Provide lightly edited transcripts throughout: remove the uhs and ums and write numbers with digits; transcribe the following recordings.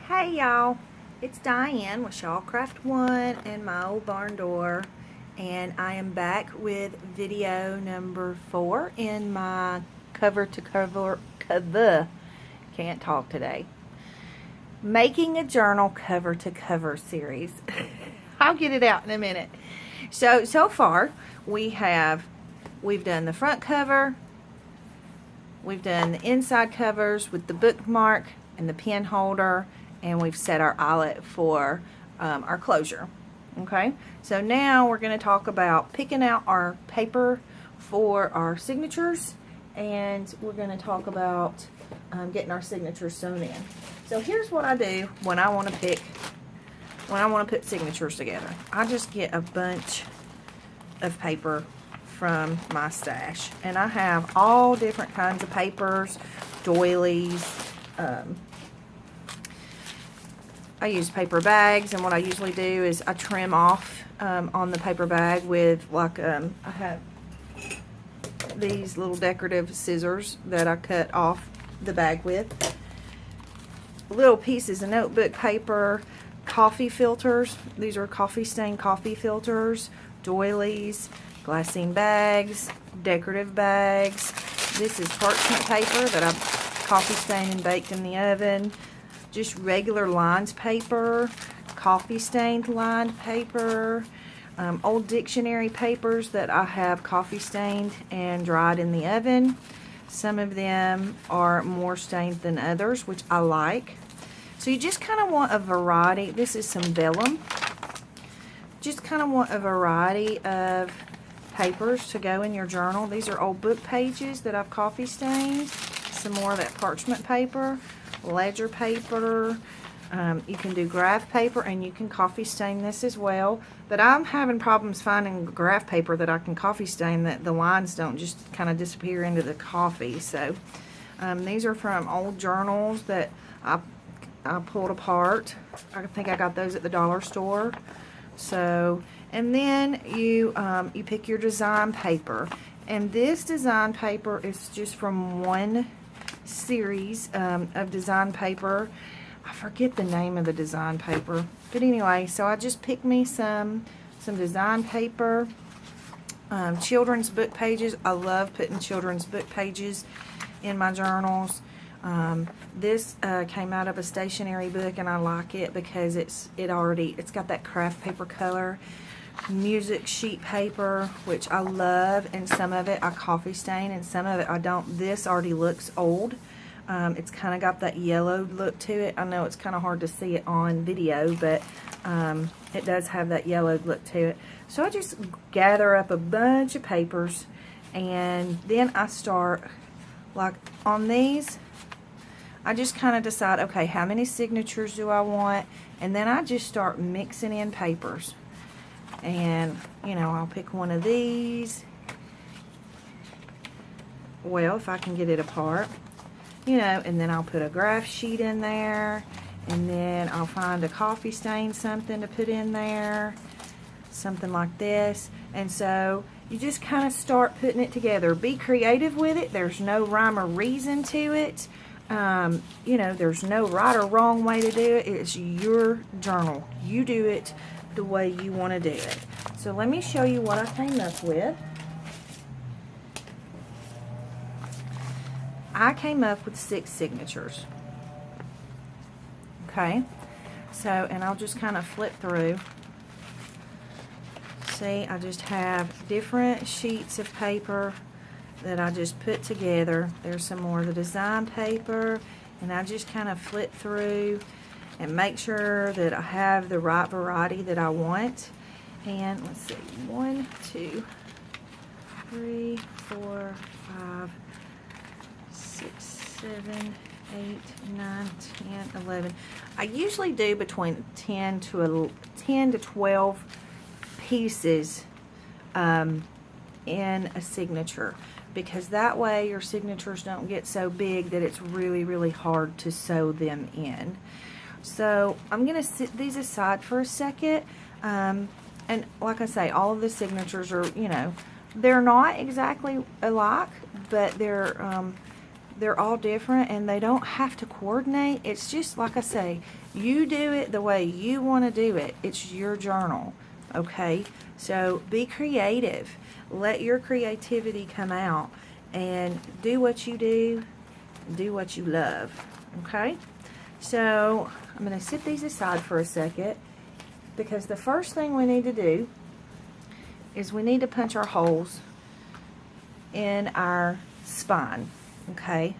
Hey y'all, it's Diane with Shawcraft One and my old barn door, and I am back with video number 4 in my cover to cover can't talk today, making a journal cover to cover series. I'll get it out in a minute. So far we've done the front cover, we've done the inside covers with the bookmark and the pen holder, and we've set our eyelet for our closure. Okay, so now we're going to talk about picking out our paper for our signatures, and we're going to talk about getting our signatures sewn in. So here's what I do when I want to put signatures together. I just get a bunch of paper from my stash, and I have all different kinds of papers, doilies. I use paper bags, and what I usually do is I trim off on the paper bag with I have these little decorative scissors that I cut off the bag with. Little pieces of notebook paper, coffee filters. These are coffee stained coffee filters, doilies, glassine bags, decorative bags. This is parchment paper that I've coffee stained and baked in the oven. Just regular lined paper, coffee stained lined paper, old dictionary papers that I have coffee stained and dried in the oven. Some of them are more stained than others, which I like. So you just kind of want a variety. This is some vellum. Just kind of want a variety of papers to go in your journal. These are old book pages that I've coffee stained. Some more of that parchment paper, ledger paper. You can do graph paper, and you can coffee stain this as well. But I'm having problems finding graph paper that I can coffee stain that the lines don't just kind of disappear into the coffee. So these are from old journals that I pulled apart. I think I got those at the dollar store. So, and then you pick your design paper, and this design paper is just from one series of design paper. I forget the name of the design paper, but anyway, so I just picked me some design paper. Children's book pages. I love putting children's book pages in my journals. This came out of a stationery book, and I like it because it's got that craft paper color. Music sheet paper, which I love, and some of it I coffee stain and some of it I don't. This already looks old. It's kind of got that yellow look to it. I know it's kind of hard to see it on video, but it does have that yellow look to it. So I just gather up a bunch of papers, and then I start, like on these, I just kind of decide, okay, how many signatures do I want? And then I just start mixing in papers. And, you know, I'll pick one of these. Well, if I can get it apart. You know, and then I'll put a graph sheet in there. And then I'll find a coffee stain something to put in there. Something like this. And so you just kind of start putting it together. Be creative with it. There's no rhyme or reason to it. You know, there's no right or wrong way to do it. It's your journal. You do it the way you want to do it. So let me show you what I came up with. I came up with 6 signatures. Okay, so, and I'll just kind of flip through. See, I just have different sheets of paper that I just put together. There's some more of the design paper, and I just kind of flip through and make sure that I have the right variety that I want. And let's see, 1, 2, 3, 4, 5, 6, 7, 8, 9, 10, 11. I usually do between 10 to 12 pieces in a signature, because that way your signatures don't get so big that it's really hard to sew them in. So I'm going to set these aside for a second, and like I say, all of the signatures are, you know, they're not exactly alike, but they're they're all different and they don't have to coordinate. It's just like I say, you do it the way you want to do it. It's your journal, okay? So be creative. Let your creativity come out and do what you do what you love, okay? So I'm going to set these aside for a second because the first thing we need to do is we need to punch our holes in our spine, okay?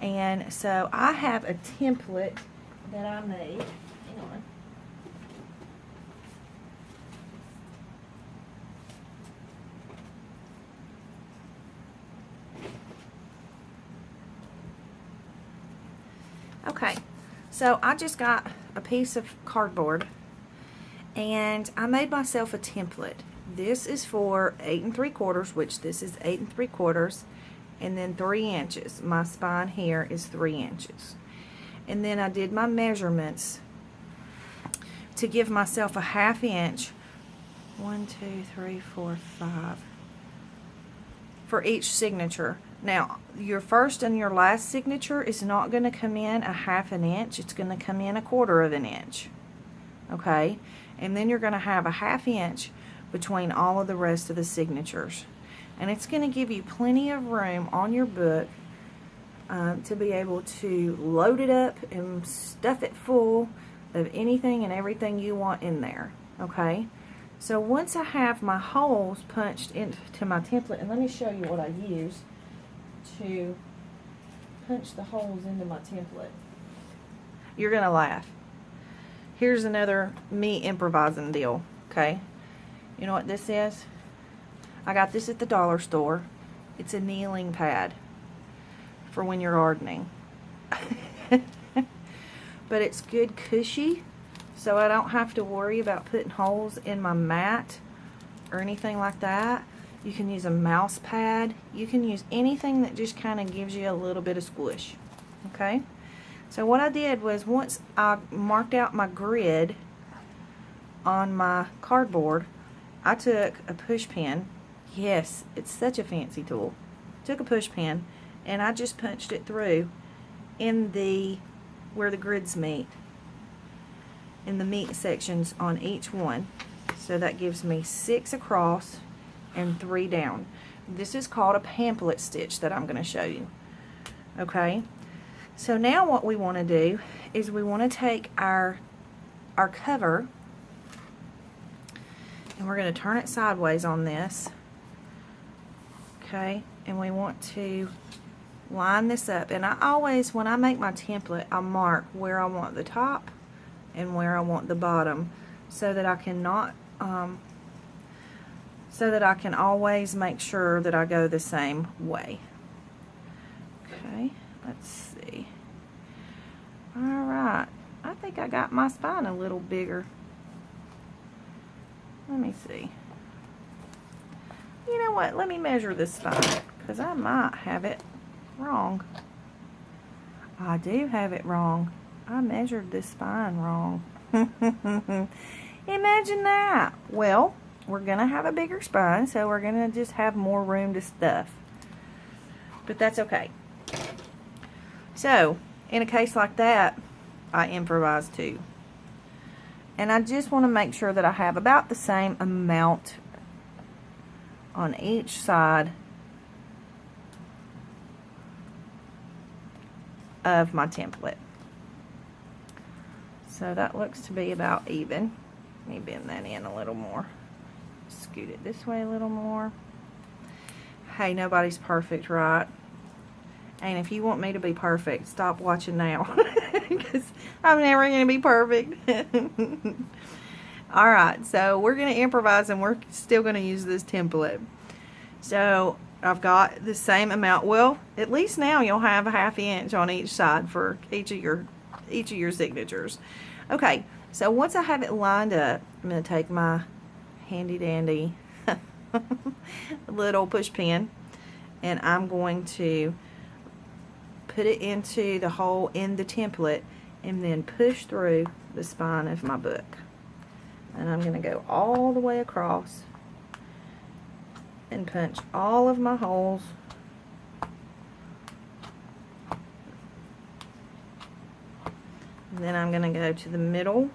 And so I have a template that I made. Hang on. Okay, so I just got a piece of cardboard and I made myself a template. This is for 8 3/4, which this is 8 3/4, and then 3 inches. My spine here is 3 inches. And then I did my measurements to give myself a 1/2 inch, 1, 2, 3, 4, 5, for each signature. Now, your first and your last signature is not going to come in a 1/2 inch. It's going to come in a 1/4 inch. Okay? And then you're going to have a 1/2 inch between all of the rest of the signatures. And it's going to give you plenty of room on your book to be able to load it up and stuff it full of anything and everything you want in there. Okay? So once I have my holes punched into my template, and let me show you what I use to punch the holes into my template. You're going to laugh. Here's another me improvising deal, okay? You know what this is? I got this at the dollar store. It's a kneeling pad for when you're gardening. But it's good cushy, so I don't have to worry about putting holes in my mat or anything like that. You can use a mouse pad. You can use anything that just kind of gives you a little bit of squish. Okay? So what I did was, once I marked out my grid on my cardboard, I took a push pin. Yes, it's such a fancy tool. Took a push pin and I just punched it through in the where the grids meet, in the meet sections on each one. So that gives me 6 across and 3 down. This is called a pamphlet stitch that I'm going to show you. Okay, so now what we want to do is we want to take our cover and we're going to turn it sideways on this. Okay, and we want to line this up. And I always, when I make my template, I mark where I want the top and where I want the bottom, so that I cannot so that I can always make sure that I go the same way. Okay, let's see. Alright, I think I got my spine a little bigger. Let me see. You know what, let me measure this spine, because I might have it wrong. I do have it wrong. I measured this spine wrong. Imagine that. Well, we're going to have a bigger spine, so we're going to just have more room to stuff. But that's okay. So, in a case like that, I improvise too. And I just want to make sure that I have about the same amount on each side of my template. So that looks to be about even. Let me bend that in a little more. Scoot it this way a little more. Hey, nobody's perfect, right? And if you want me to be perfect, stop watching now. Because I'm never going to be perfect. Alright, so we're going to improvise and we're still going to use this template. So I've got the same amount. Well, at least now you'll have a 1/2 inch on each side for each of your signatures. Okay, so once I have it lined up, I'm going to take my handy dandy little push pin and I'm going to put it into the hole in the template and then push through the spine of my book. And I'm going to go all the way across and punch all of my holes And then I'm going to go to the middle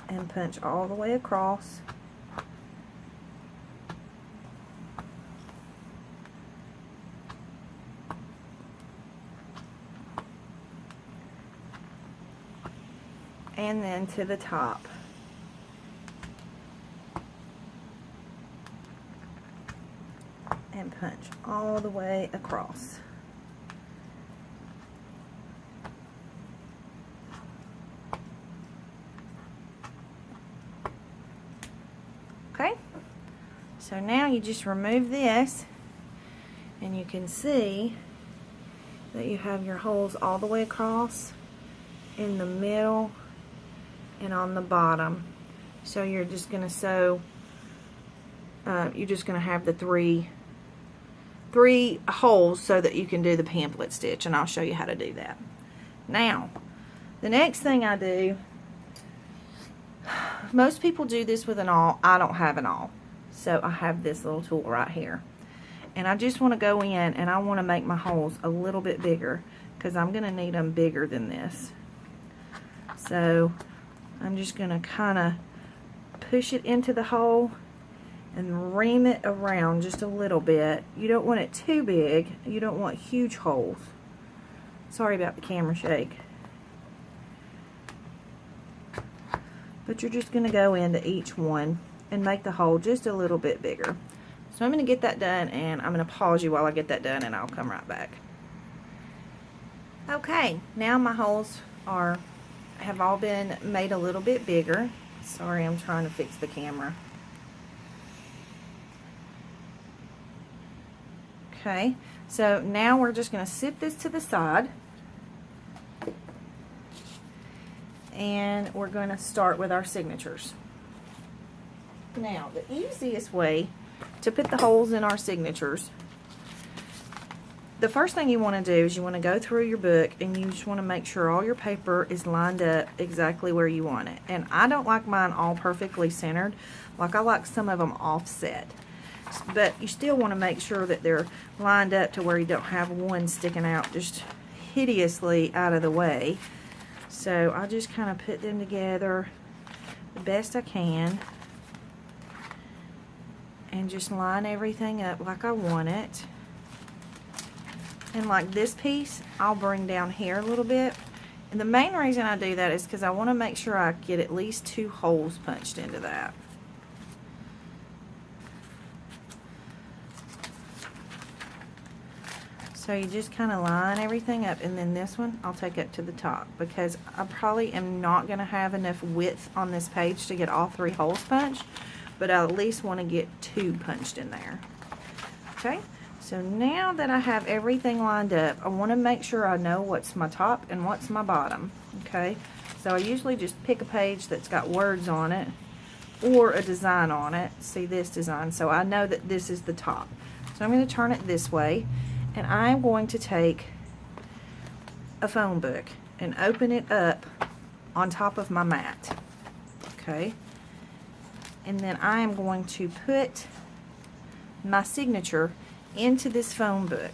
and punch all the way across. And then to the top. And punch all the way across. Okay, so now you just remove this and you can see that you have your holes all the way across, in the middle, and on the bottom. So you're just going to sew, you're just going to have the three holes so that you can do the pamphlet stitch, and I'll show you how to do that. Now, the next thing I do, most people do this with an awl. I don't have an awl, so I have this little tool right here, and I just want to go in and I want to make my holes a little bit bigger because I'm going to need them bigger than this. So I'm just going to kind of push it into the hole and ream it around just a little bit. You don't want it too big. You don't want huge holes. Sorry about the camera shake. But you're just going to go into each one and make the hole just a little bit bigger. So I'm going to get that done, and I'm going to pause you while I get that done, and I'll come right back. Okay, now my holes have all been made a little bit bigger. Sorry, I'm trying to fix the camera. Okay, so now we're just going to sit this to the side, and we're going to start with our signatures. Now, the easiest way to put the holes in our signatures, the first thing you want to do is you want to go through your book and you just want to make sure all your paper is lined up exactly where you want it. And I don't like mine all perfectly centered. Like, I like some of them offset. But you still want to make sure that they're lined up to where you don't have one sticking out just hideously out of the way. So I just kind of put them together the best I can and just line everything up like I want it. And like this piece, I'll bring down here a little bit. And the main reason I do that is because I want to make sure I get at least 2 holes punched into that. So you just kind of line everything up, and then this one I'll take up to the top because I probably am not going to have enough width on this page to get all 3 holes punched, but I at least want to get 2 punched in there. Okay, so now that I have everything lined up, I want to make sure I know what's my top and what's my bottom. Okay, so I usually just pick a page that's got words on it or a design on it. See this design, so I know that this is the top. So I'm going to turn it this way. And I'm going to take a phone book and open it up on top of my mat. Okay. And then I am going to put my signature into this phone book.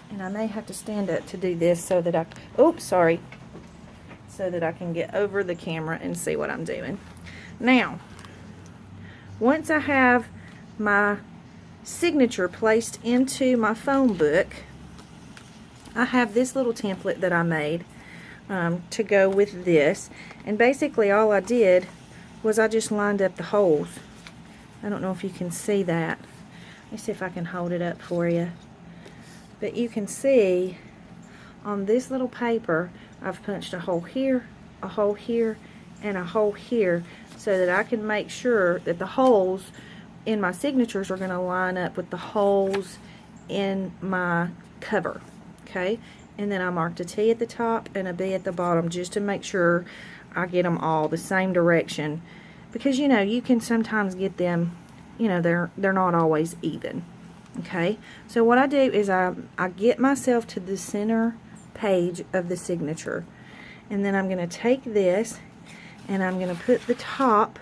And I may have to stand up to do this so that so that I can get over the camera and see what I'm doing. Now, once I have my signature placed into my phone book, I have this little template that I made to go with this, and basically all I did was I just lined up the holes. I don't know if you can see that. Let me see if I can hold it up for you, but you can see on this little paper I've punched a hole here, a hole here, and a hole here so that I can make sure that the holes in my signatures are going to line up with the holes in my cover. Okay, and then I marked a T at the top and a B at the bottom just to make sure I get them all the same direction, because you know you can sometimes get them, you know, they're not always even. Okay, so what I do is I get myself to the center page of the signature, and then I'm going to take this and I'm going to put the top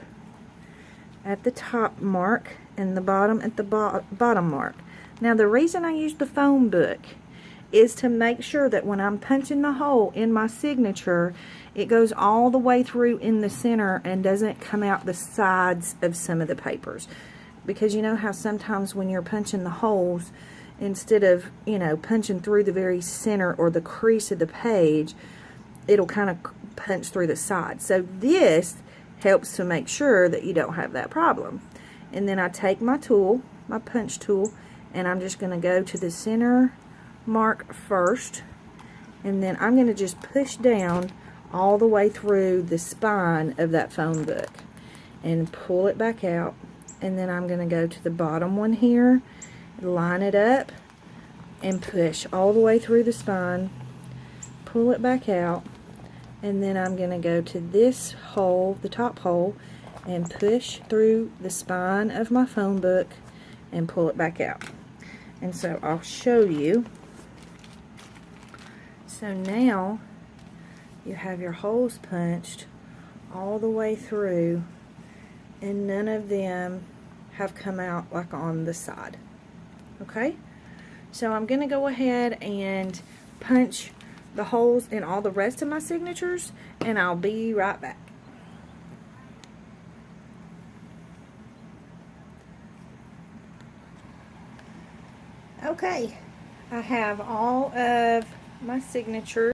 at the top mark and the bottom at the bottom mark. Now the reason I use the phone book is to make sure that when I'm punching the hole in my signature, it goes all the way through in the center and doesn't come out the sides of some of the papers. Because you know how sometimes when you're punching the holes, instead of, you know, punching through the very center or the crease of the page, it'll kind of punch through the side. So this helps to make sure that you don't have that problem. And then I take my tool, my punch tool, and I'm just going to go to the center mark first, and then I'm going to just push down all the way through the spine of that phone book and pull it back out. And then I'm going to go to the bottom one here, line it up, and push all the way through the spine, pull it back out, and then I'm going to go to this hole, the top hole, and push through the spine of my phone book and pull it back out. And so I'll show you. So now you have your holes punched all the way through, and none of them have come out like on the side. Okay? So I'm going to go ahead and punch the holes in all the rest of my signatures, and I'll be right back. Okay, I have all of my signatures